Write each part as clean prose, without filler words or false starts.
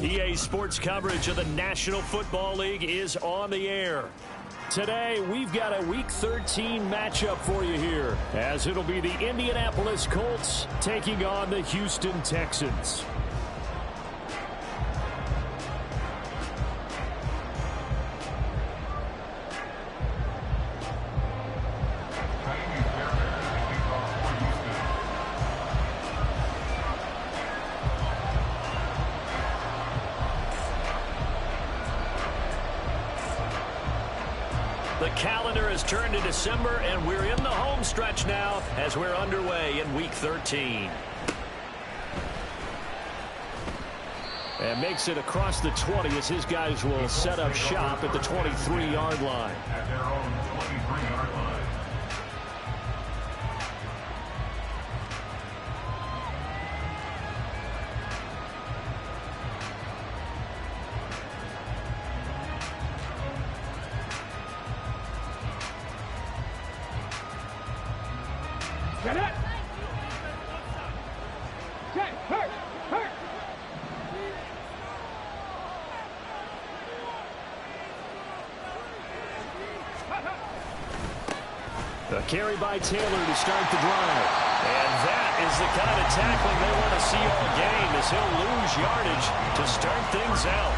EA Sports coverage of the National Football League is on the air. Today, we've got a Week 13 matchup for you here, as it'll be the Indianapolis Colts taking on the Houston Texans. The calendar has turned to December, and we're in the home stretch now as we're underway in Week 13. And makes it across the 20 as his guys will set up shop at the 23-yard line. At their own 23-yard line. Get it! Check! Hurt! Hurt! A carry by Taylor to start the drive. And that is the kind of tackling they want to see all game, as he'll lose yardage to start things out.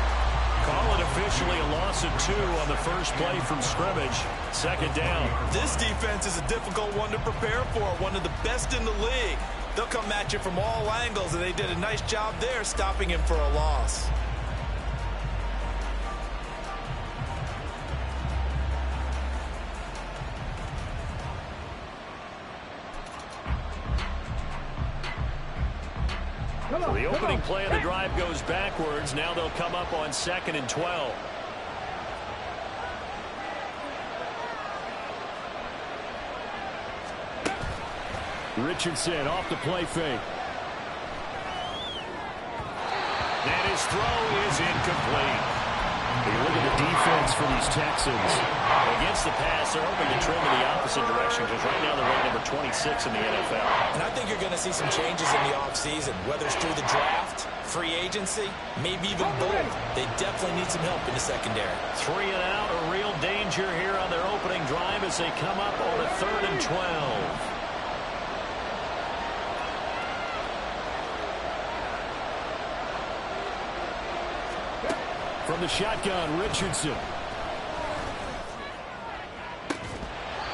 Call it officially a loss of 2 on the first play from scrimmage. Second down. This defense is a difficult one to prepare for, one of the best in the league. They'll come at you from all angles, and they did a nice job there stopping him for a loss. The opening play of the drive goes backwards. Now they'll come up on 2nd and 12. Richardson off the play fake. And his throw is incomplete. You look at the defense for these Texans. Against the pass, they're hoping to trim in the opposite direction, because right now they're ranked number 26 in the NFL. And I think you're going to see some changes in the offseason, whether it's through the draft, free agency, maybe even both. They definitely need some help in the secondary. 3 and out, a real danger here on their opening drive as they come up on a 3rd and 12. From the shotgun, Richardson.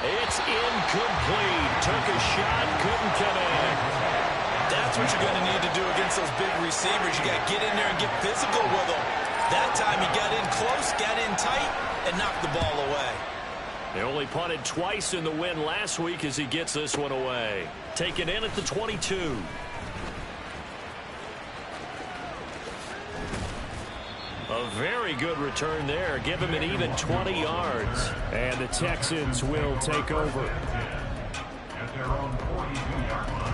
It's incomplete. Took a shot, couldn't connect. That's what you're going to need to do against those big receivers. You got to get in there and get physical with them. That time he got in close, got in tight, and knocked the ball away. They only punted twice in the win last week as he gets this one away. Taken in at the 22. A very good return there. Give him an even 20 yards. And the Texans will take over. At their own 42-yard line.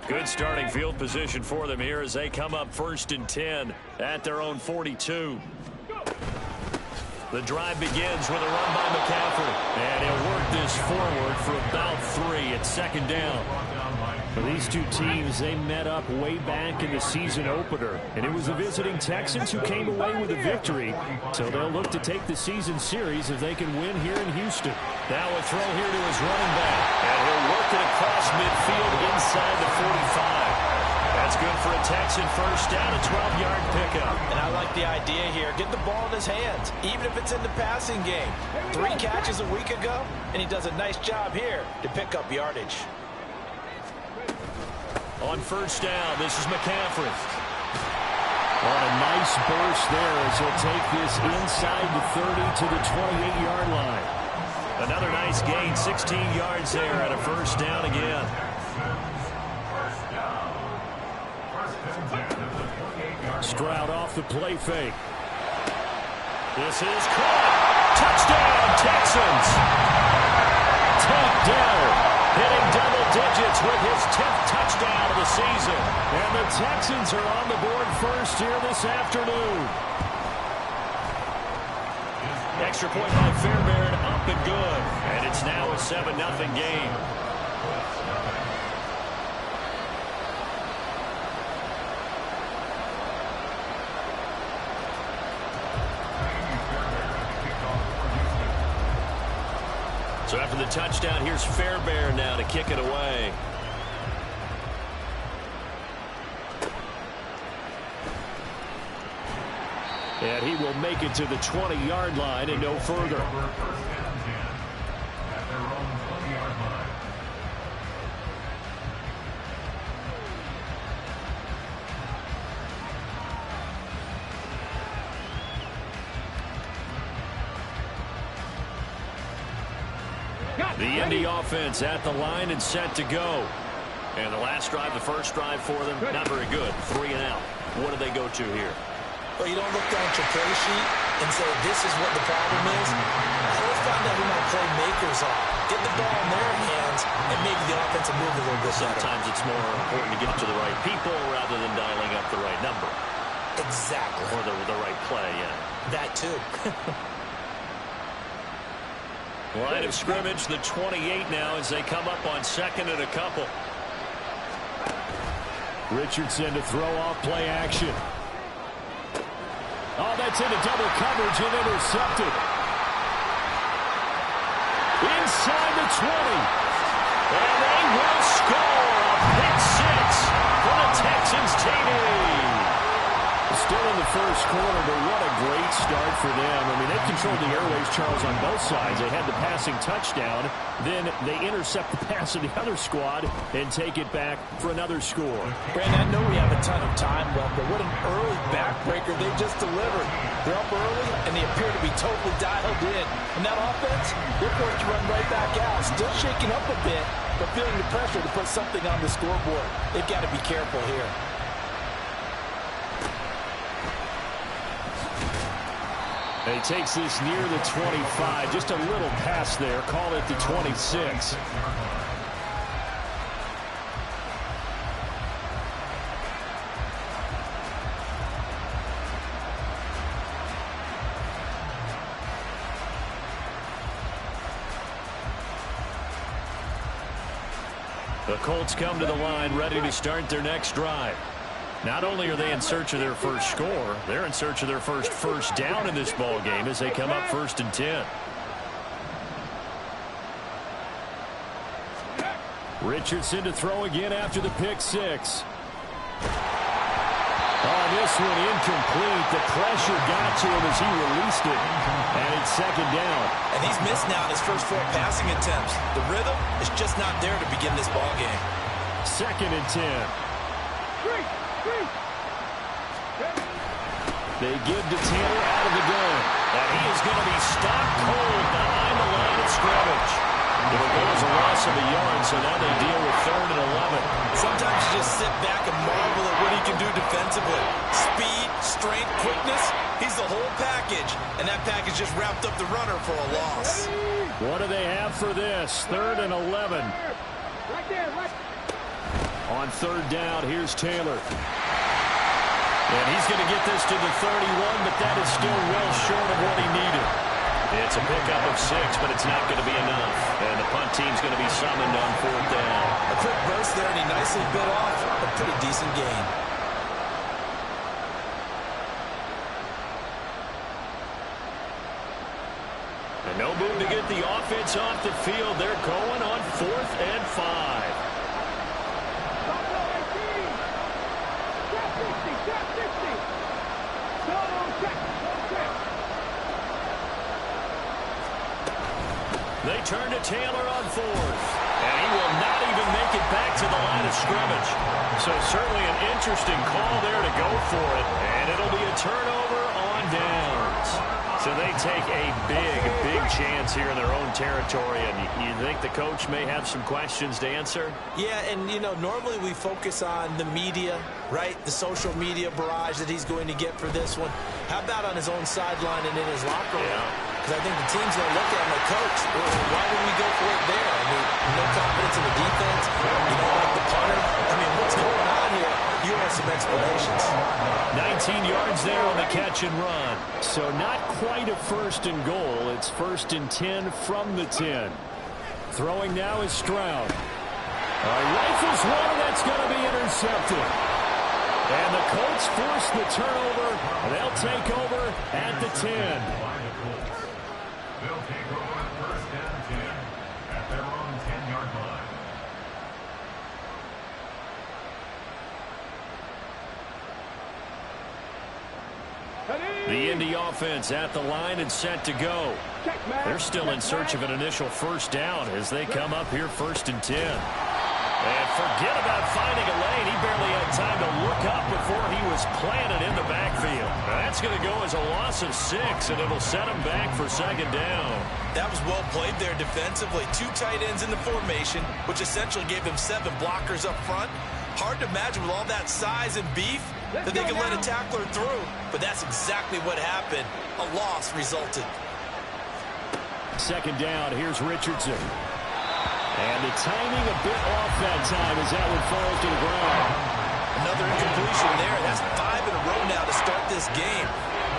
Good starting field position for them here as they come up 1st and 10 at their own 42. The drive begins with a run by McCaffrey. And he'll work this forward for about 3 at 2nd down. For these two teams, they met up way back in the season opener. And it was the visiting Texans who came away with a victory. So they'll look to take the season series if they can win here in Houston. Now a throw here to his running back. And he'll work it across midfield inside the 45. That's good for a Texan first down, a 12-yard pickup. And I like the idea here. Get the ball in his hands, even if it's in the passing game. 3 catches a week ago, and he does a nice job here to pick up yardage. On 1st down, this is McCaffrey. On a nice burst there as he'll take this inside the 30 to the 28-yard line. Another nice gain, 16 yards there, and a 1st down again. Stroud off the play fake. This is caught. Touchdown, Texans. Tank Dell hitting double digits with his 10th touchdown of the season. And the Texans are on the board first here this afternoon. Extra point by Fairbairn, up and good. And it's now a 7-0 game. So after the touchdown, here's Fairbairn now to kick it away. And he will make it to the 20-yard line and no further. At their own 20-yard line. The Indy offense at the line and set to go. And the last drive, the first drive for them, not very good. 3 and out. What do they go to here? Well, you don't look down at your play sheet and say, this is what the problem is. Let's find out who my playmakers are. Get the ball in their hands, and maybe the offense will move a little bit better. Sometimes it's more important to get it to the right people rather than dialing up the right number. Exactly. Or the right play, yeah. That too. Line of scrimmage, the 28 now as they come up on 2nd and a couple. Richardson to throw off play action. Oh, that's into double coverage and intercepted. Inside the 20. And they will score a pick 6 for the Texans TV. Still in the first quarter, but what a great start for them. I mean, they've controlled the airways, Charles, on both sides. They had the passing touchdown. Then they intercept the pass of the other squad and take it back for another score. Brandon, I know we have a ton of time left, but what an early backbreaker they just delivered. They're up early, and they appear to be totally dialed in. And that offense, they're forced to run right back out. Still shaking up a bit, but feeling the pressure to put something on the scoreboard. They've got to be careful here. He takes this near the 25. Just a little pass there. Call it the 26. The Colts come to the line ready to start their next drive. Not only are they in search of their first score, they're in search of their first down in this ball game as they come up 1st and 10. Richardson to throw again after the pick 6. Oh, this one incomplete. The pressure got to him as he released it. And it's 2nd down. And he's missed now his first 4 passing attempts. The rhythm is just not there to begin this ball game. 2nd and 10. They give to Taylor out of the gun. And he is going to be stopped cold behind the line of scrimmage. It was a loss of a yard, so now they deal with 3rd and 11. Sometimes you just sit back and marvel at what he can do defensively. Speed, strength, quickness, he's the whole package. And that package just wrapped up the runner for a loss. What do they have for this? 3rd and 11. Right there, right. On 3rd down, here's Taylor. And he's going to get this to the 31, but that is still well short of what he needed. It's a pickup of 6, but it's not going to be enough. And the punt team's going to be summoned on 4th down. A quick burst there, and he nicely bit off a pretty decent gain. And no move to get the offense off the field. They're going on 4th and 5. They turn to Taylor on 4th. And he will not even make it back to the line of scrimmage. So certainly an interesting call there to go for it. And it'll be a turnover on downs. So they take a big chance here in their own territory. And you think the coach may have some questions to answer? Yeah, and, you know, normally we focus on the media, right? The social media barrage that he's going to get for this one. How about on his own sideline and in his locker room? Yeah. Because I think the team's going to look at him like, Coach, why didn't we go for it there? I mean, no confidence in the defense. You don't like the punter. I mean, what's going on here? You have some explanations. 19 yards there on the the catch and run. So not quite a 1st and goal. It's 1st and 10 from the 10. Throwing now is Stroud. Rifles one, that's going to be intercepted. And the Colts force the turnover. They'll take over at the 10. They'll take over 1st and 10 at their own 10-yard line. The Indy offense at the line and set to go. They're still in search of an initial 1st down as they come up here 1st and 10. And forget about finding a lane. He barely had time to look up before he was planted in the backfield. That's going to go as a loss of 6, and it'll set him back for 2nd down. That was well played there defensively. 2 tight ends in the formation, which essentially gave them 7 blockers up front. Hard to imagine with all that size and beef that they could let a tackler through. But that's exactly what happened. A loss resulted. 2nd down, here's Richardson. And the timing a bit off that time as that one falls to the ground. Another incompletion there. That's 5 in a row now to start this game.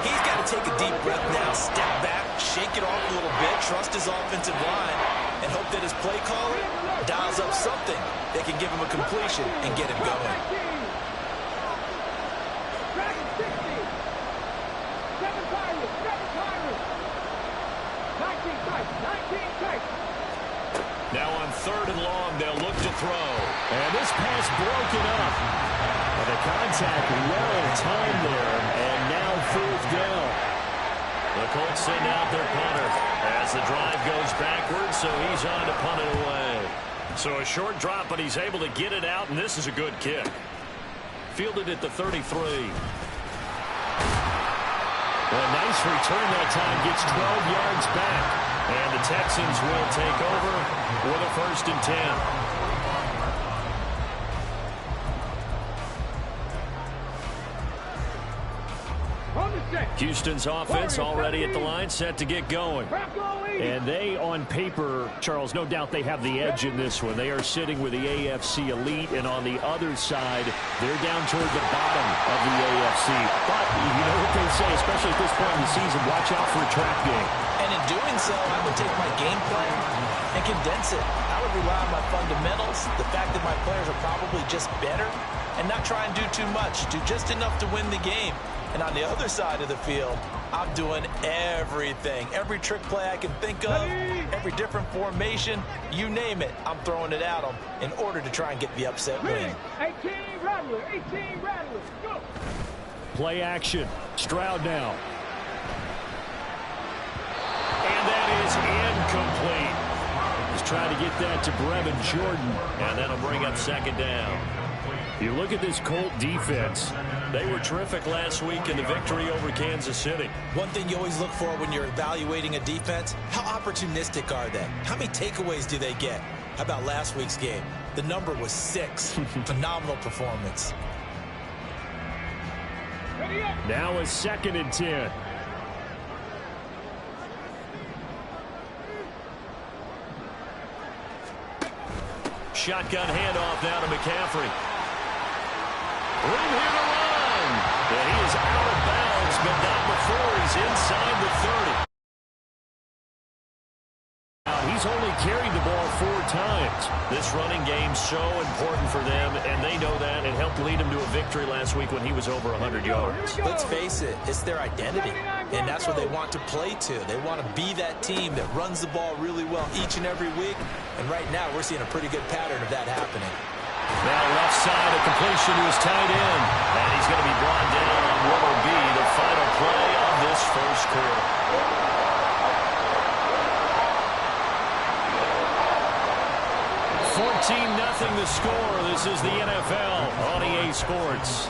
He's got to take a deep breath now, step back, shake it off a little bit, trust his offensive line, and hope that his play caller dials up something that can give him a completion and get him going. Now on 3rd and long, they'll look to throw. And this pass broken up. But the contact well timed there. And now 4th down. The Colts send out their punter as the drive goes backwards, so he's on to punt it away. So a short drop, but he's able to get it out, and this is a good kick. Fielded at the 33. Well, a nice return that time. Gets 12 yards back. And the Texans will take over with a 1st and 10. Houston's offense already at the line, set to get going. And they, on paper, Charles, no doubt they have the edge in this one. They are sitting with the AFC elite, and on the other side, they're down toward the bottom of the AFC. But you know what they say, especially at this point in the season, watch out for a trap game. And in doing so, I would take my game plan and condense it. I would rely on my fundamentals, the fact that my players are probably just better, and not try and do too much, do just enough to win the game. And on the other side of the field, I'm doing everything. Every trick play I can think of, every different formation, you name it, I'm throwing it at them in order to try and get the upset win. 18 Rattler, 18 Rattler, go! Play action. Stroud now. And that is incomplete. He's trying to get that to Brevin Jordan. And that'll bring up 2nd down. You look at this Colt defense. They were terrific last week in the victory over Kansas City. One thing you always look for when you're evaluating a defense, how opportunistic are they? How many takeaways do they get? How about last week's game? The number was 6. Phenomenal performance. Now a 2nd and 10. Shotgun handoff now to McCaffrey. Room here to run. And he is out of bounds, but not before he's inside the 30. He's only carried the ball 4 times. This running game's so important for them, and they know that. It helped lead them to a victory last week when he was over 100 yards. Let's face it, it's their identity, and that's what they want to play to. They want to be that team that runs the ball really well each and every week, and right now we're seeing a pretty good pattern of that happening. Now left side, a completion to his tight end, and he's going to be brought down on what will be the final play of this first quarter. 14-0 the score. This is the NFL on EA Sports.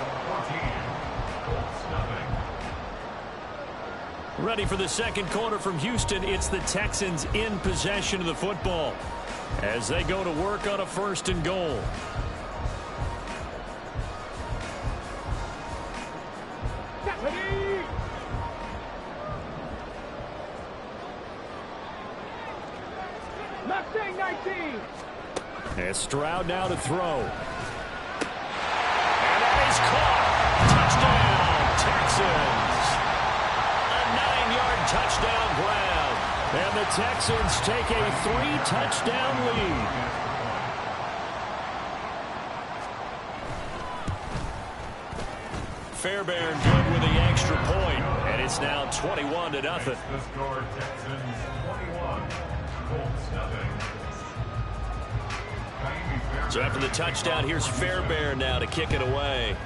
Ready for the second quarter from Houston. It's the Texans in possession of the football as they go to work on a 1st and goal. Mustang 19. And Stroud now to throw. And that is caught. Touchdown, Texans. touchdown grab. And the Texans take a 3-touchdown lead. Fairbairn good with the extra point, and it's now 21-0. The score, Texans 21, Colts nothing. So after the touchdown, here's Fairbairn now to kick it away.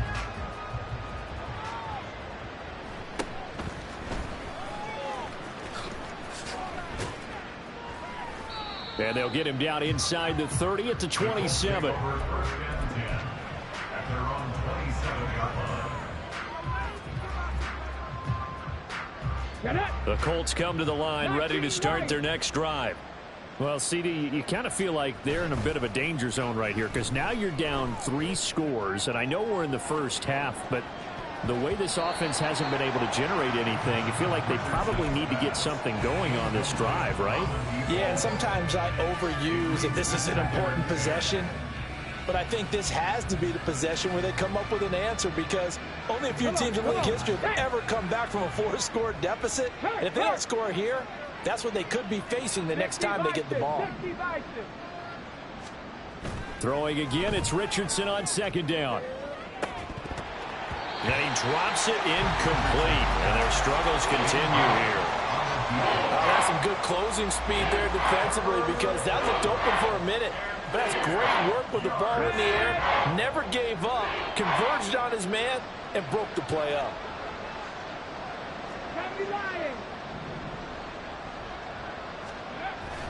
And they'll get him down inside the 30 at the 27. The Colts come to the line ready to start their next drive. Well, CD, you kind of feel like they're in a bit of a danger zone right here because now you're down 3 scores, and I know we're in the first half, but the way this offense hasn't been able to generate anything, you feel like they probably need to get something going on this drive, right? Yeah, and sometimes I overuse if this is an important possession. But I think this has to be the possession where they come up with an answer because only a few teams in league history have ever come back from a 4-score deficit. And if they don't score here, that's what they could be facing the next time they get the ball. Throwing again, it's Richardson on second down. And he drops it incomplete, and their struggles continue here. That's some good closing speed there defensively because that looked open for a minute. But that's great work with the ball in the air. Never gave up, converged on his man, and broke the play up.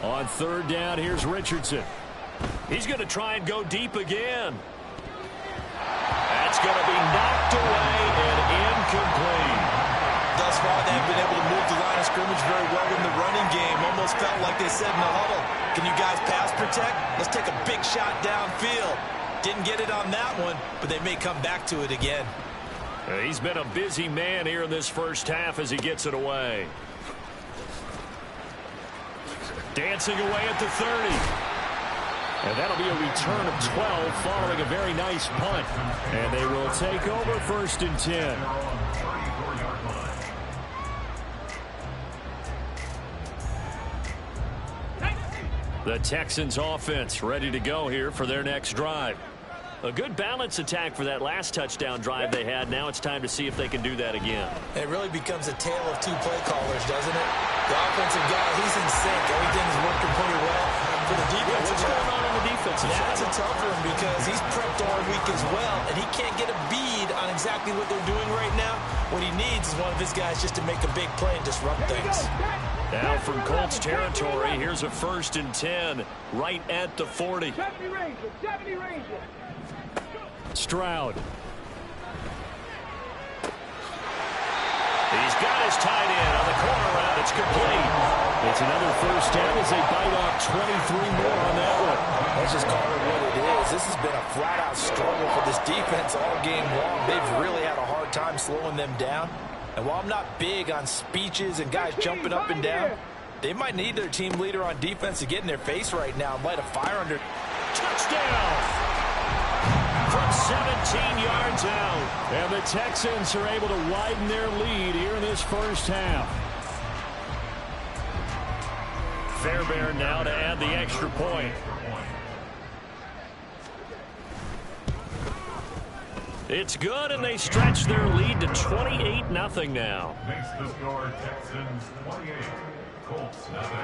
On third down, here's Richardson. He's going to try and go deep again. That's going to be knocked away and incomplete. Thus far, they've been able to move the line of scrimmage very well in the running game. Almost felt like they said in the huddle, can you guys pass protect? Let's take a big shot downfield. Didn't get it on that one, but they may come back to it again. He's been a busy man here in this first half as he gets it away. Dancing away at the 30. And that'll be a return of 12 following a very nice punt. And they will take over 1st and 10. The Texans offense ready to go here for their next drive. A good balance attack for that last touchdown drive they had. Now it's time to see if they can do that again. It really becomes a tale of 2 play callers, doesn't it? The offensive guy, he's in sync. Everything's working pretty well. For the defense, what's going on the defensive side? That's a tough one because he's prepped all week as well, and he can't get a bead on exactly what they're doing right now. What he needs is one of his guys just to make a big play and disrupt things. Now from Colts territory, here's a 1st and 10 right at the 40. 70 Ranger, 70 Ranger. Stroud. He's got his tight end on the corner route. It's complete. It's another first down as they bite off 23 more on that one. Let's just call it what it is. This has been a flat-out struggle for this defense all game long. They've really had a hard time slowing them down. And while I'm not big on speeches and guys jumping up and down, they might need their team leader on defense to get in their face right now and light a fire under. Touchdown! From 17 yards out. And the Texans are able to widen their lead here in this first half. Fairbairn now to add the extra point. It's good, and they stretch their lead to 28-0 now. Makes the score Texans 28, Colts nothing.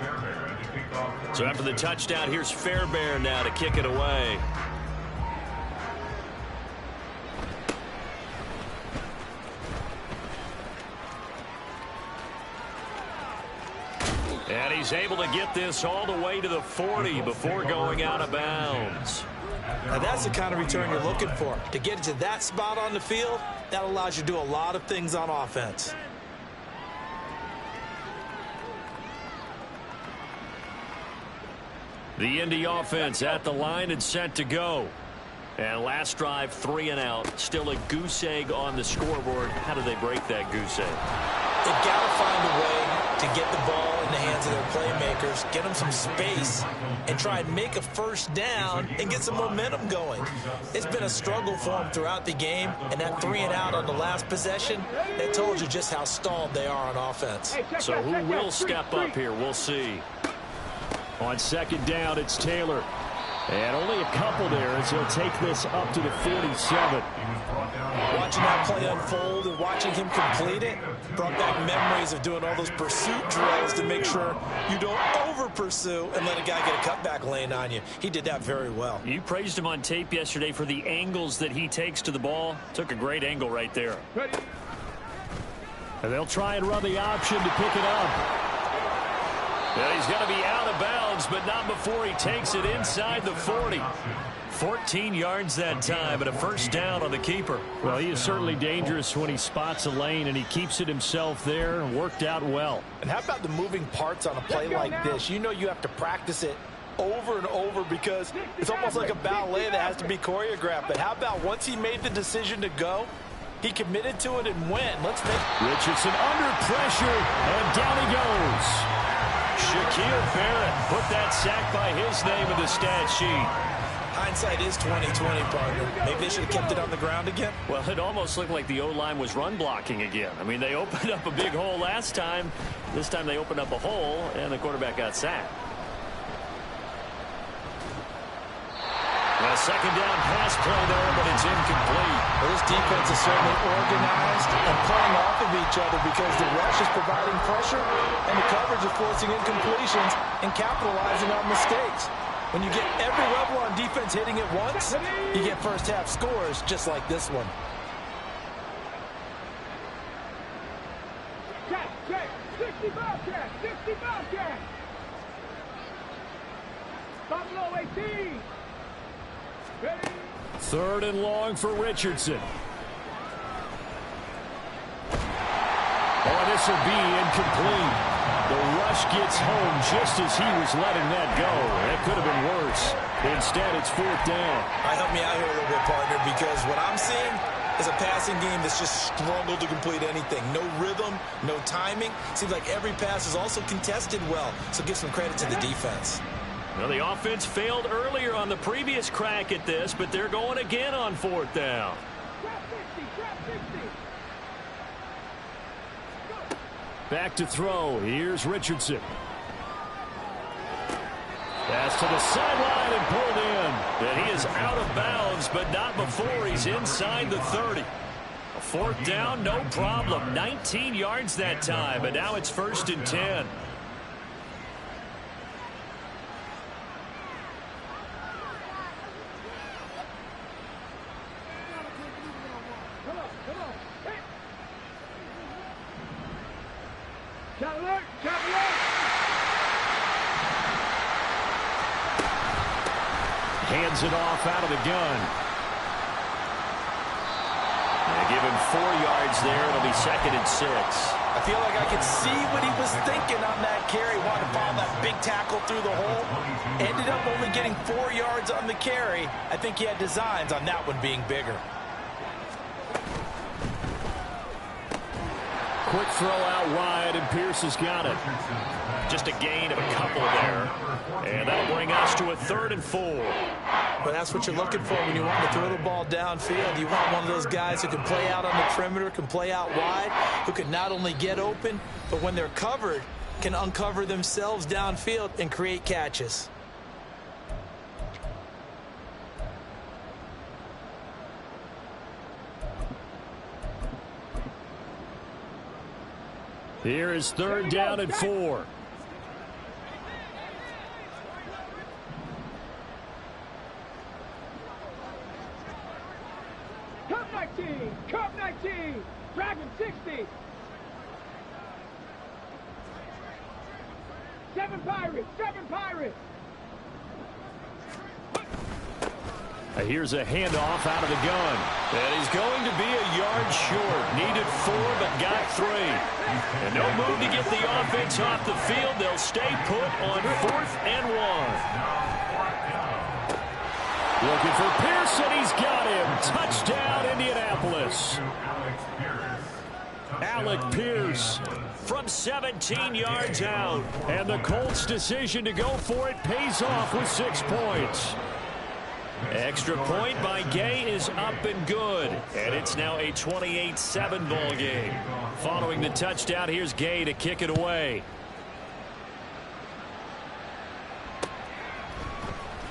Fairbairn to kick off. So after the touchdown, here's Fairbairn now to kick it away. And he's able to get this all the way to the 40 before going out of bounds. Now that's the kind of return you're looking for. To get to that spot on the field, that allows you to do a lot of things on offense. The Indy offense at the line and set to go. And last drive, 3 and out. Still a goose egg on the scoreboard. How do they break that goose egg? They've got to find a way to get the ball in the hands of their playmakers, get them some space, and try and make a first down and get some momentum going. It's been a struggle for them throughout the game, and that 3-and-out on the last possession, that told you just how stalled they are on offense. So who will step up here? We'll see. On second down, it's Taylor. And only a couple there as he'll take this up to the 47. Watching that play unfold and watching him complete it brought back memories of doing all those pursuit drills to make sure you don't over-pursue and let a guy get a cutback lane on you. He did that very well. You praised him on tape yesterday for the angles that he takes to the ball. Took a great angle right there. And they'll try and run the option to pick it up. Well, he's going to be out of bounds, but not before he takes it inside the 40. 14 yards that time, and a first down on the keeper. Well, he is certainly dangerous when he spots a lane, and he keeps it himself there and worked out well. And how about the moving parts on a play like this? You know you have to practice it over and over because it's almost like a ballet that has to be choreographed. But how about once he made the decision to go, he committed to it and went. Richardson under pressure, and down he goes. Shaquille Barrett put that sack by his name in the stat sheet. Hindsight is 20/20, partner. Maybe they should have kept it on the ground again. Well, it almost looked like the O-line was run blocking again. I mean, they opened up a big hole last time. This time they opened up a hole, and the quarterback got sacked. A second down pass play there, but it's incomplete. Well, this defense is certainly organized and playing off of each other because the rush is providing pressure and the coverage is forcing incompletions and capitalizing on mistakes. When you get every level on defense hitting at once, you get first half scores just like this one. Check. 60 Bobcat. 60 Bobcat. Buffalo 18. Ready? Third and long for Richardson. Oh, this will be incomplete. The rush gets home just as he was letting that go. That could have been worse. Instead, it's fourth down. Help me out here a little bit, partner, because what I'm seeing is a passing game that's just struggled to complete anything. No rhythm, no timing. Seems like every pass is also contested well, so give some credit to the defense. Well, the offense failed earlier on the previous crack at this, but they're going again on fourth down. Trap 60. Back to throw. Here's Richardson. Pass to the sideline and pulled in. And he is out of bounds, but not before he's inside the 30. A fourth down, no problem. 19 yards that time, and now it's 1st and 10. Hands it off out of the gun. They give him 4 yards there. It'll be 2nd and 6. I feel like I could see what he was thinking on that carry. Wanted to follow that big tackle through the hole. Ended up only getting 4 yards on the carry. I think he had designs on that one being bigger. Quick throw out wide, and Pierce has got it. Just a gain of a couple there. And that'll bring us to a 3rd and 4. But that's what you're looking for when you want to throw the ball downfield. You want one of those guys who can play out on the perimeter, can play out wide, who can not only get open, but when they're covered, can uncover themselves downfield and create catches. Here is 3rd down and 4. Cup 19. Dragon 60. 7 Pirates. Here's a handoff out of the gun. And he's going to be a yard short. Needed 4, but got 3. And no move to get the offense off the field. They'll stay put on 4th and 1. Looking for Pearson. He's got him. Touchdown, Indianapolis. Alec Pierce from 17 yards out. And the Colts' decision to go for it pays off with 6 points. Extra point by Gay is up and good. And it's now a 28-7 ball game. Following the touchdown, here's Gay to kick it away.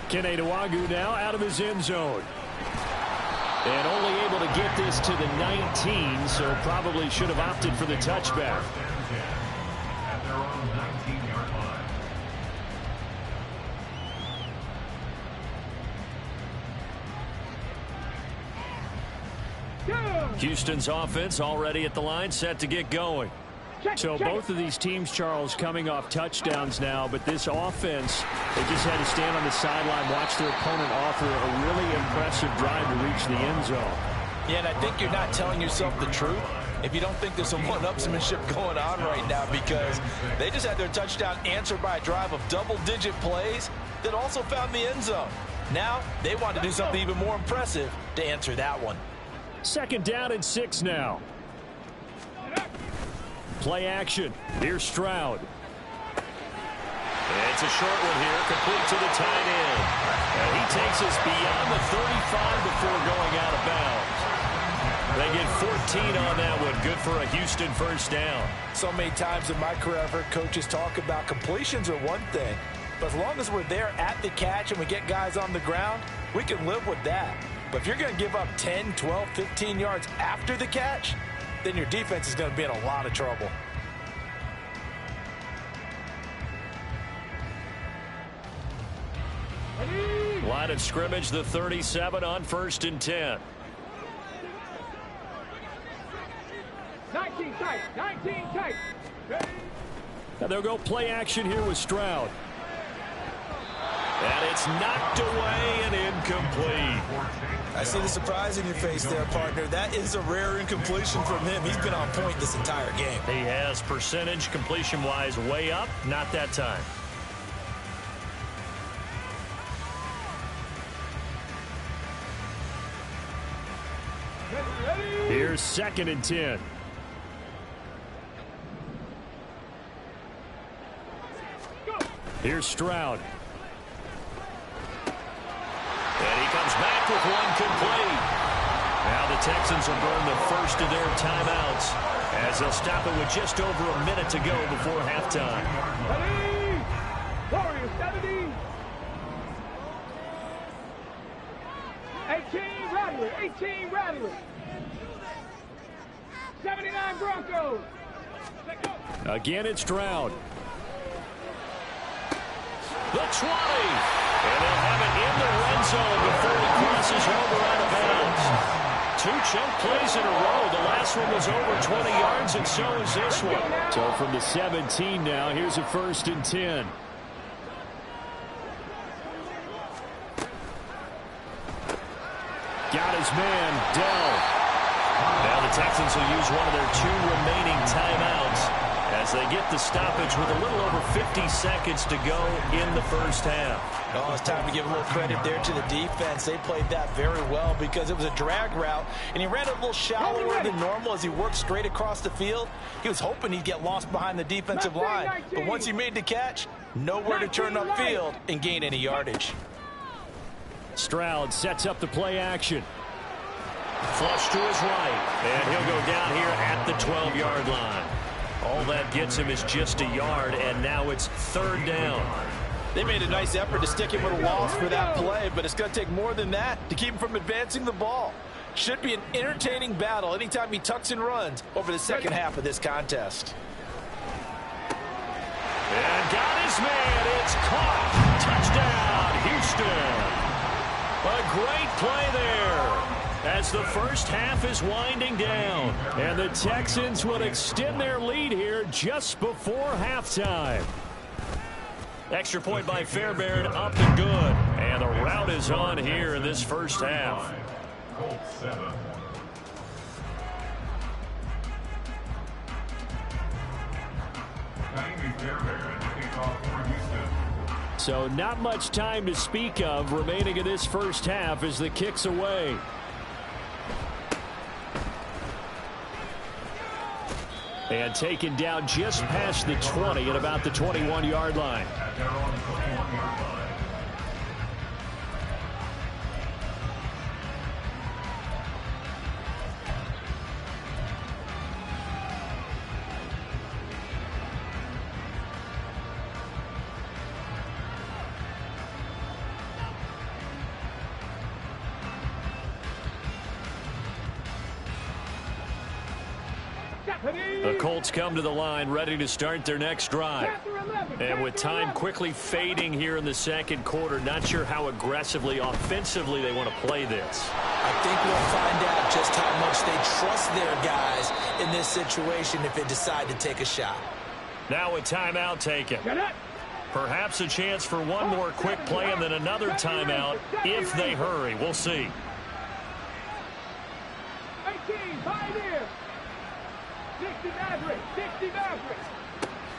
Kene Nwangwu now out of his end zone. And only able to get this to the 19, so probably should have opted for the touchback. At their own 19-yard line. Houston's offense already at the line, set to get going. So both of these teams, Charles, coming off touchdowns now, but this offense, they just had to stand on the sideline, watch their opponent offer a really impressive drive to reach the end zone. Yeah, and I think you're not telling yourself the truth if you don't think there's some one-upsmanship going on right now, because they just had their touchdown answered by a drive of double-digit plays that also found the end zone. Now they want to do something even more impressive to answer that one. 2nd down and 6 now. Play action. Here's Stroud. It's a short one here, complete to the tight end. And he takes us beyond the 35 before going out of bounds. They get 14 on that one. Good for a Houston first down. So many times in my career I've heard coaches talk about completions are one thing, but as long as we're there at the catch and we get guys on the ground, we can live with that. But if you're going to give up 10, 12, 15 yards after the catch, then your defense is going to be in a lot of trouble. Line of scrimmage, the 37 on 1st and 10. 19 tight, 19 tight. Now they'll go play action here with Stroud. And it's knocked away and incomplete. I see the surprise in your face there, partner. That is a rare incompletion from him. He's been on point this entire game. He has percentage completion-wise way up, not that time. Here's 2nd and 10. Here's Stroud. And he comes back with one complete. Now the Texans will burn the first of their timeouts as they'll stop it with just over a minute to go before halftime. Ready? Warriors 70. 18 Rattlers, 18 Rattlers. 79 Broncos. Again, it's Stroud. The 20. And they'll have it in the red zone before he crosses over out of bounds. 2 chunk plays in a row. The last one was over 20 yards, and so is this one. So from the 17 now, here's a 1st and 10. Got his man, Dell. Now the Texans will use one of their 2 remaining timeouts as they get the stoppage with a little over 50 seconds to go in the first half. Oh, it's time to give a little credit there to the defense. They played that very well because it was a drag route, and he ran a little shallower than normal as he worked straight across the field. He was hoping he'd get lost behind the defensive line, but once he made the catch, nowhere to turn upfield and gain any yardage. Stroud sets up the play action. Flush to his right, and he'll go down here at the 12-yard line. All that gets him is just a yard, and now it's 3rd down. They made a nice effort to stick him with a loss for that play, but it's going to take more than that to keep him from advancing the ball. Should be an entertaining battle anytime he tucks and runs over the second half of this contest. And got his man. It's caught. Touchdown, Houston. A great play there as the first half is winding down. And the Texans will extend their lead here just before halftime. Extra point by Fairbairn, up and good. And the route is on here in this first half. Colts 7. Fairbairn to kick off for Houston. So not much time to speak of remaining in this first half as the kick's away. And taken down just past the 20 at about the 21-yard line. At their own 21-yard line. The Colts come to the line ready to start their next drive. And with time quickly fading here in the second quarter, not sure how aggressively, offensively they want to play this. I think we'll find out just how much they trust their guys in this situation if they decide to take a shot. Now a timeout taken. Perhaps a chance for one more quick play and then another timeout if they hurry. We'll see. 18, pioneer. 60 Maverick, 60 Maverick.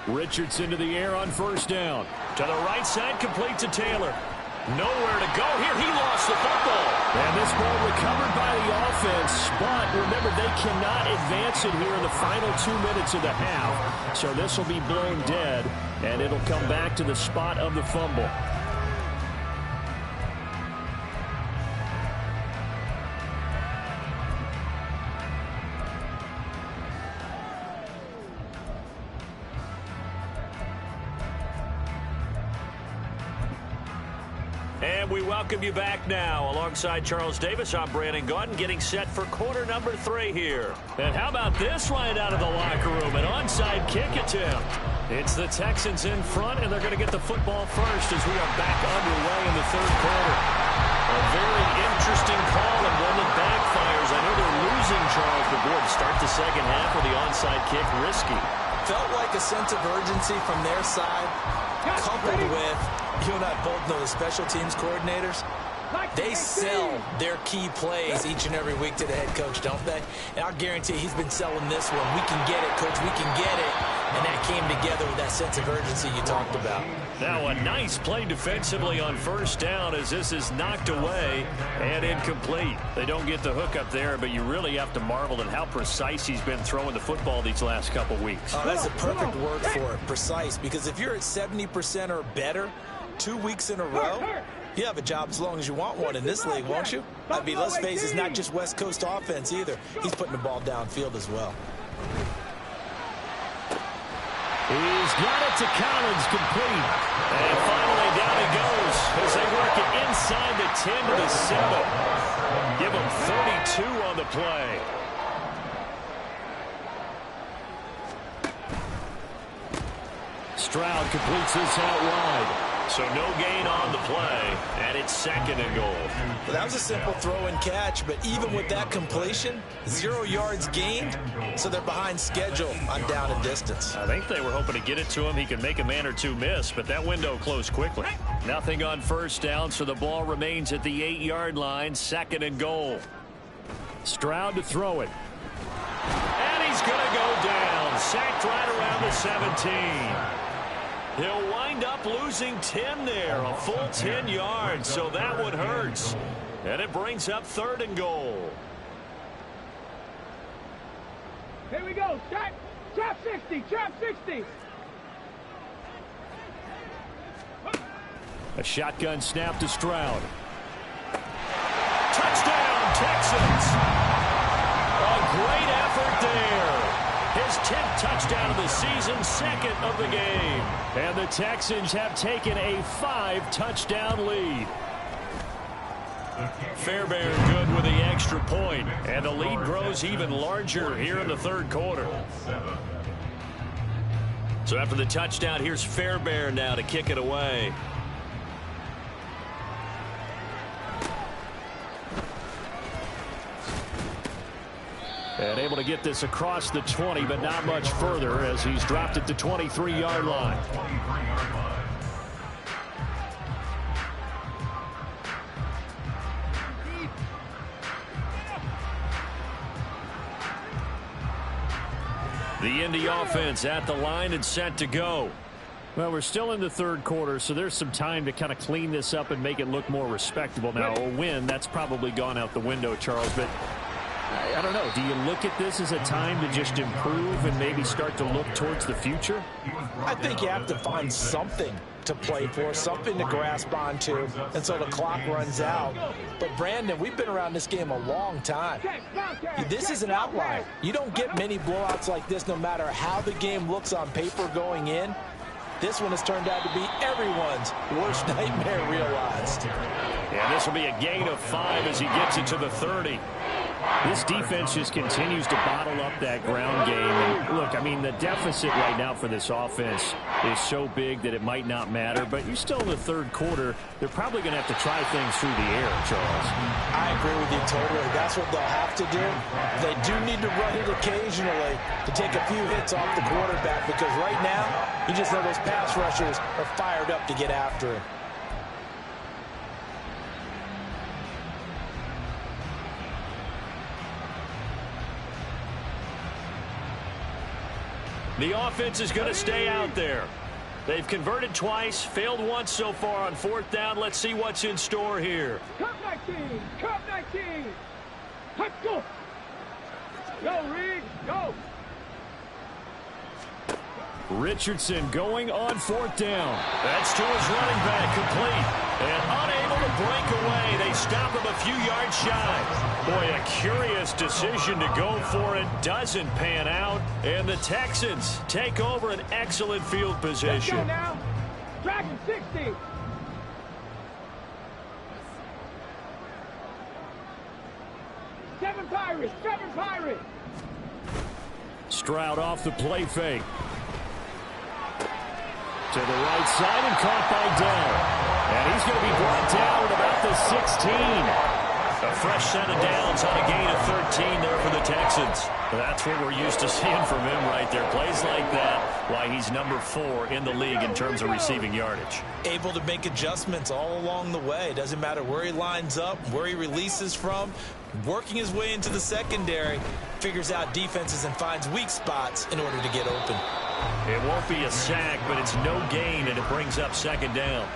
Richardson to the air on first down. To the right side, complete to Taylor. Nowhere to go here. He lost the football. And this ball recovered by the offense. But remember, they cannot advance it here in the final 2 minutes of the half. So this will be blown dead, and it'll come back to the spot of the fumble. And we welcome you back now. Alongside Charles Davis, I'm Brandon Gaudin, getting set for quarter number 3 here. And how about this right out of the locker room? An onside kick attempt. It's the Texans in front, and they're going to get the football first as we are back underway in the third quarter. A very interesting call and one that backfires. I know they're losing, Charles, but boy, to start the second half with the onside kick, risky. Felt like a sense of urgency from their side, coupled with, you and I both know the special teams coordinators, they sell their key plays each and every week to the head coach, don't they? And I'll guarantee he's been selling this one. We can get it, coach, we can get it. And that came together with that sense of urgency you talked about. Now a nice play defensively on first down as this is knocked away and incomplete. They don't get the hook up there, but you really have to marvel at how precise he's been throwing the football these last couple weeks. Oh, that's a perfect word for it, precise, because if you're at 70% or better 2 weeks in a row, you have a job as long as you want one in this league, won't you? I mean, let's face it, it's not just West Coast offense either. He's putting the ball downfield as well. He's got it to Collins, complete. And finally down he goes as they work it inside the 10 to the 7. Give him 32 on the play. Stroud completes this out wide. So no gain on the play, and it's 2nd and goal. Well, that was a simple throw and catch, but even with that completion, 0 yards gained, so they're behind schedule on down and distance. I think they were hoping to get it to him. He could make a man or two miss, but that window closed quickly. Nothing on first down, so the ball remains at the 8-yard line, 2nd and goal. Stroud to throw it. And he's going to go down, sacked right around the 17. He'll wind up losing 10 there, a full 10 yards, so that one hurts. And it brings up 3rd and goal. Here we go. Trap 60. Trap 60. A shotgun snap to Stroud. Touchdown, Texans. A great effort there. His 10th touchdown of the season, 2nd of the game. And the Texans have taken a 5-touchdown lead. Fairbairn good with the extra point, and the lead grows even larger here in the third quarter. So after the touchdown, here's Fairbairn now to kick it away. And able to get this across the 20, but not much further as he's dropped at the 23-yard line. The Indy offense at the line and set to go. Well, we're still in the third quarter, so there's some time to kind of clean this up and make it look more respectable. Now, a win, that's probably gone out the window, Charles, but I don't know. Do you look at this as a time to just improve and maybe start to look towards the future? I think you have to find something to play for, something to grasp onto until the clock runs out. But, Brandon, we've been around this game a long time. This is an outlier. You don't get many blowouts like this no matter how the game looks on paper going in. This one has turned out to be everyone's worst nightmare realized. And this will be a gain of 5 as he gets it to the 30. This defense just continues to bottle up that ground game. And look, I mean, the deficit right now for this offense is so big that it might not matter. But you're still in the third quarter. They're probably going to have to try things through the air, Charles. I agree with you totally. That's what they'll have to do. They do need to run it occasionally to take a few hits off the quarterback, because right now, you just know those pass rushers are fired up to get after him. The offense is going to stay out there. They've converted twice, failed once so far on fourth down. Let's see what's in store here. Cup 19! Cup 19! Let's go! Go, Reed! Go! Richardson going on fourth down. That's to his running back, complete. And unable to break away. They stop him a few yards shy. Boy, a curious decision to go for it. Doesn't pan out. And the Texans take over an excellent field position. Let's go now! Dragon 60! Seven Pirates! Seven Pirates! Stroud off the play fake. To the right side and caught by Dell. And he's going to be brought down at about the 16. A fresh set of downs on a gain of 13 there for the Texans. That's what we're used to seeing from him right there. Plays like that, why he's number 4 in the league in terms of receiving yardage. Able to make adjustments all along the way. Doesn't matter where he lines up, where he releases from. Working his way into the secondary, figures out defenses and finds weak spots in order to get open. It won't be a sack, but it's no gain, and it brings up second down.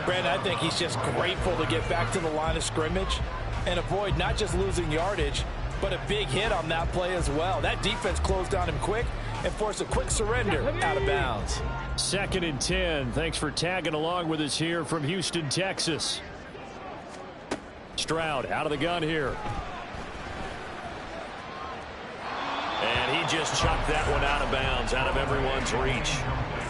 Brandon, I think he's just grateful to get back to the line of scrimmage and avoid not just losing yardage, but a big hit on that play as well. That defense closed on him quick and forced a quick surrender out of bounds. 2nd and 10. Thanks for tagging along with us here from Houston, Texas. Stroud out of the gun here. And he just chucked that one out of bounds, out of everyone's reach.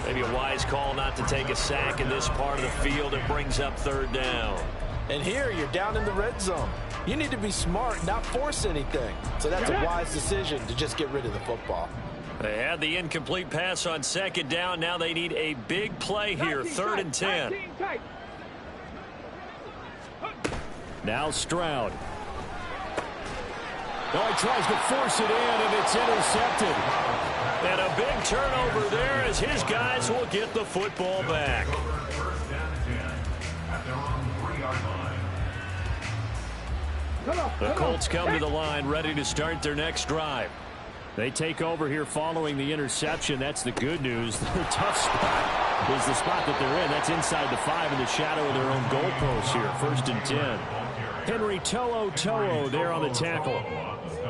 Maybe a wise call not to take a sack in this part of the field. It brings up third down. And here you're down in the red zone. You need to be smart, not force anything. So that's a wise decision to just get rid of the football. They had the incomplete pass on second down. Now they need a big play here, 3rd and 10. Now Stroud. Oh, he tries to force it in, and it's intercepted. And a big turnover there as his guys will get the football back. First down and 10 at their own 3-yard line. The Colts come to the line ready to start their next drive. They take over here following the interception. That's the good news. The tough spot is the spot that they're in. That's inside the 5 in the shadow of their own goalpost here. 1st and 10. Henry To'o there on the tackle.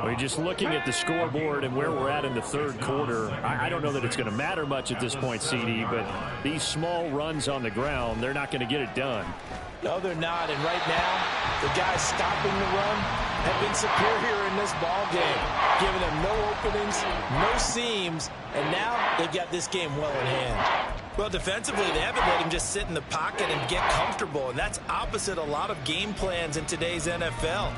We're just looking at the scoreboard and where we're at in the third quarter. I don't know that it's going to matter much at this point, CD, but these small runs on the ground, they're not going to get it done. No, they're not. And right now, the guys stopping the run have been superior in this ball game, giving them no openings, no seams, and now they've got this game well in hand. Well, defensively, they haven't let him just sit in the pocket and get comfortable, and that's opposite a lot of game plans in today's NFL.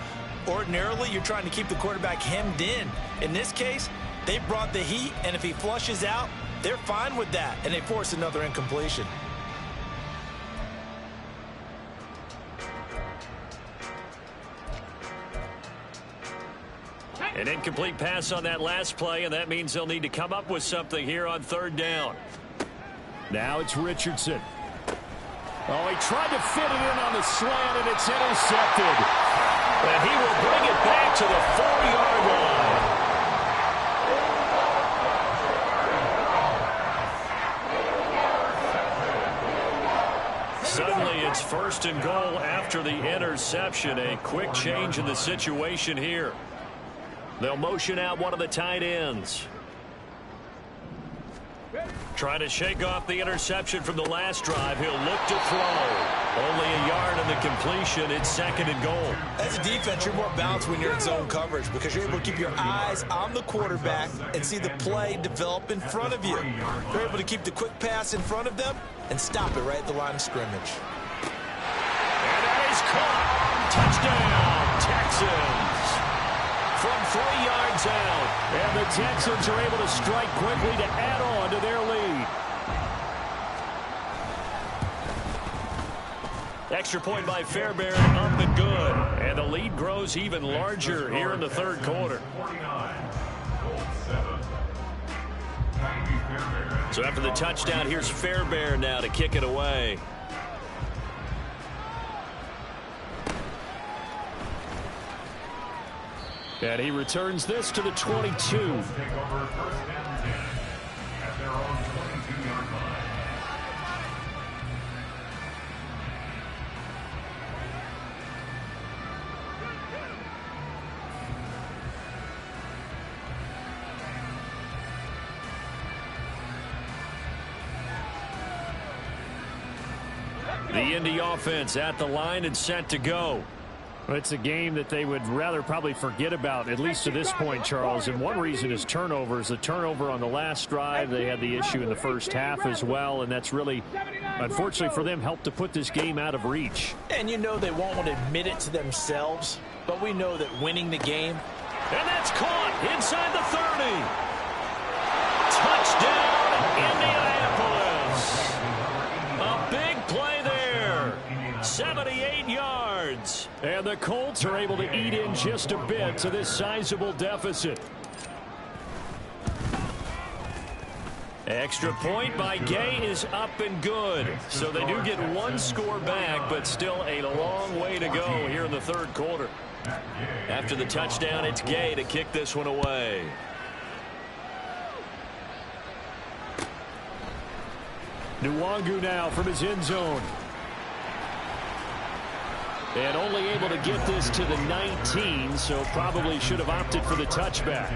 Ordinarily, you're trying to keep the quarterback hemmed in. In this case, they brought the heat, and if he flushes out, they're fine with that, and they force another incompletion. An incomplete pass on that last play, and that means they'll need to come up with something here on 3rd down. Now it's Richardson. Oh, he tried to fit it in on the slant, and it's intercepted. And he will bring it back to the 4-yard line. Suddenly it's 1st and goal after the interception. A quick change in the situation here. They'll motion out one of the tight ends. Trying to shake off the interception from the last drive. He'll look to throw. Only a yard in the completion. It's 2nd and goal. As a defense, you're more balanced when you're in zone coverage because you're able to keep your eyes on the quarterback and see the play develop in front of you. You're able to keep the quick pass in front of them and stop it right at the line of scrimmage. And that is caught. Touchdown, Texans. From 3 yards out. And the Texans are able to strike quickly to add on to their lead. Extra point by Fairbairn, up and good. And the lead grows even larger here in the 3rd quarter. So after the touchdown, here's Fairbairn now to kick it away. And he returns this to the 22. The Indy offense at the line and set to go. It's a game that they would rather probably forget about, at least to this point, Charles. And one reason is turnovers. The turnover on the last drive, they had the issue in the first half as well. And that's really, unfortunately for them, helped to put this game out of reach. And you know they won't want to admit it to themselves, but we know that winning the game. And that's caught inside the 30. Touchdown, Indianapolis. A big play there. 78 yards. And the Colts are able to eat in just a bit to this sizable deficit. Extra point by Gay is up and good. So they do get 1 score back, but still a long way to go here in the 3rd quarter. After the touchdown, it's Gay to kick this one away. Nwangu now from his end zone. And only able to get this to the 19, so probably should have opted for the touchback.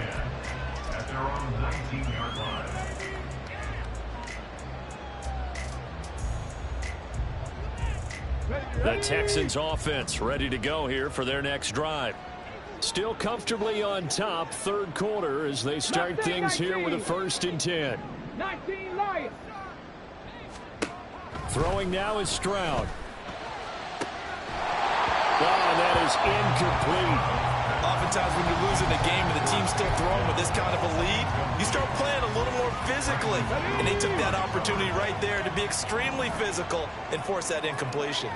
At their own 19-yard line. The Texans offense ready to go here for their next drive. Still comfortably on top, 3rd quarter as they start things here with a 1st and 10. 19 Lions. Throwing now is Stroud. Oh, that is incomplete. Oftentimes when you're losing a game and the team's still throwing with this kind of a lead, you start playing a little more physically. And they took that opportunity right there to be extremely physical and force that incompletion.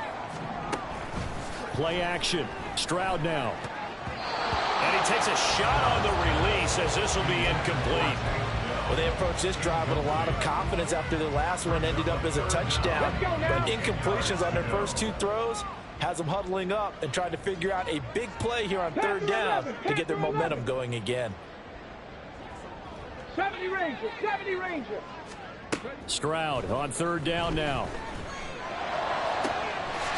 Play action. Stroud now. And he takes a shot on the release as this will be incomplete. Well, they approached this drive with a lot of confidence after their last one ended up as a touchdown. But incompletions on their first 2 throws has them huddling up and trying to figure out a big play here on 3rd down to get their momentum going again. 70 Rangers, 70 Rangers. Stroud on 3rd down now.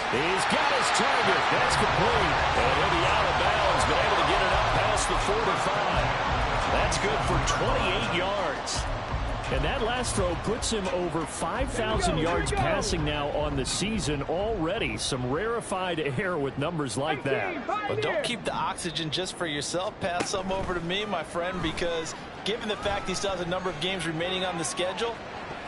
He's got his target. That's complete. And he'll be out of bounds, but able to get it up past the 45. That's good for 28 yards. And that last throw puts him over 5,000 yards passing now on the season already. Some rarefied air with numbers like that. But don't keep the oxygen just for yourself. Pass some over to me, my friend, because given the fact he still has a number of games remaining on the schedule,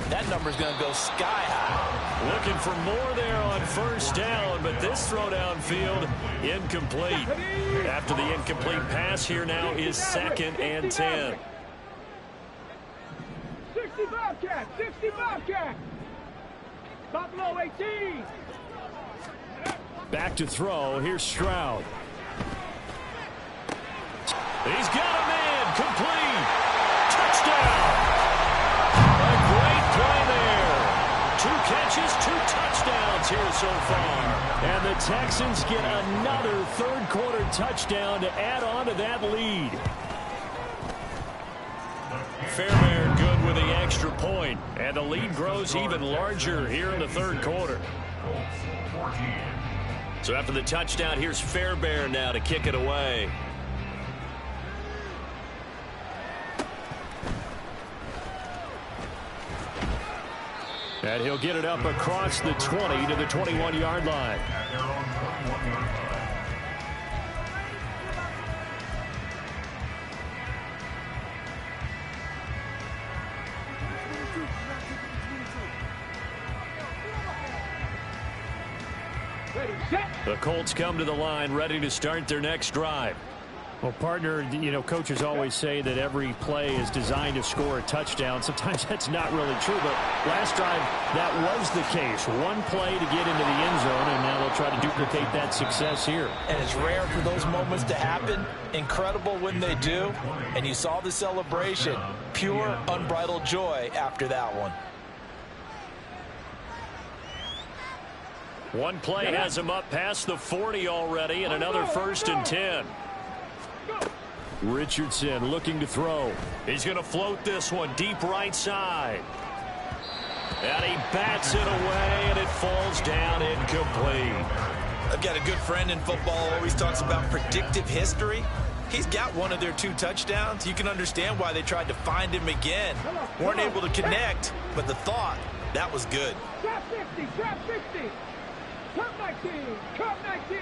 that number's going to go sky high. Looking for more there on 1st down, but this throw downfield incomplete. After the incomplete pass, here now is 2nd and 10. 60 Bobcat, 60 Bobcat. Buffalo 18. Back to throw. Here's Stroud. He's got a man. Complete. Touchdown. A great play there. 2 catches, 2 touchdowns here so far. And the Texans get another 3rd quarter touchdown to add on to that lead. Fairbairn good with the extra point, and the lead grows even larger here in the 3rd quarter. So after the touchdown, here's Fairbairn now to kick it away. And he'll get it up across the 20 to the 21-yard line. At their own 21-yard line. Ready, set. The Colts come to the line ready to start their next drive. Well, partner, you know, coaches always say that every play is designed to score a touchdown. Sometimes that's not really true, but last drive, that was the case. One play to get into the end zone, and now they'll try to duplicate that success here. And it's rare for those moments to happen. Incredible when they do. And you saw the celebration. Pure, unbridled joy after that one. One play has him up past the 40 already, and another 1st and 10. Richardson looking to throw. He's going to float this one deep right side. And he bats it away, and it falls down incomplete. I've got a good friend in football who always talks about predictive history. He's got one of their 2 touchdowns. You can understand why they tried to find him again. Weren't able to connect, but the thought, that was good. Trap 50, trap 50. Trap 19, trap 19.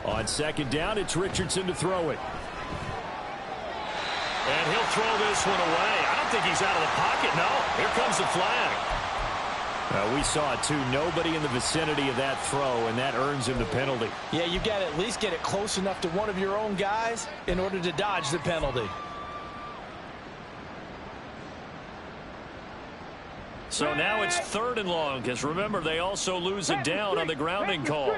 On 2nd down, it's Richardson to throw it. And he'll throw this one away. I don't think he's out of the pocket. No, here comes the flag. We saw it, too. Nobody in the vicinity of that throw, and that earns him the penalty. Yeah, you got to at least get it close enough to one of your own guys in order to dodge the penalty. So now it's 3rd and long, because remember, they also lose it down on the grounding call.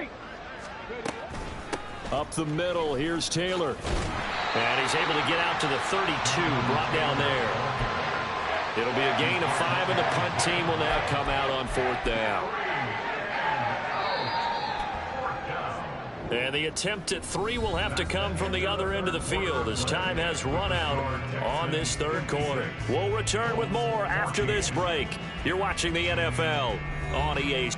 Up the middle, here's Taylor. And he's able to get out to the 32, brought down there. It'll be a gain of 5, and the punt team will now come out on 4th down. And the attempt at 3 will have to come from the other end of the field as time has run out on this 3rd quarter. We'll return with more after this break. You're watching the NFL on EA.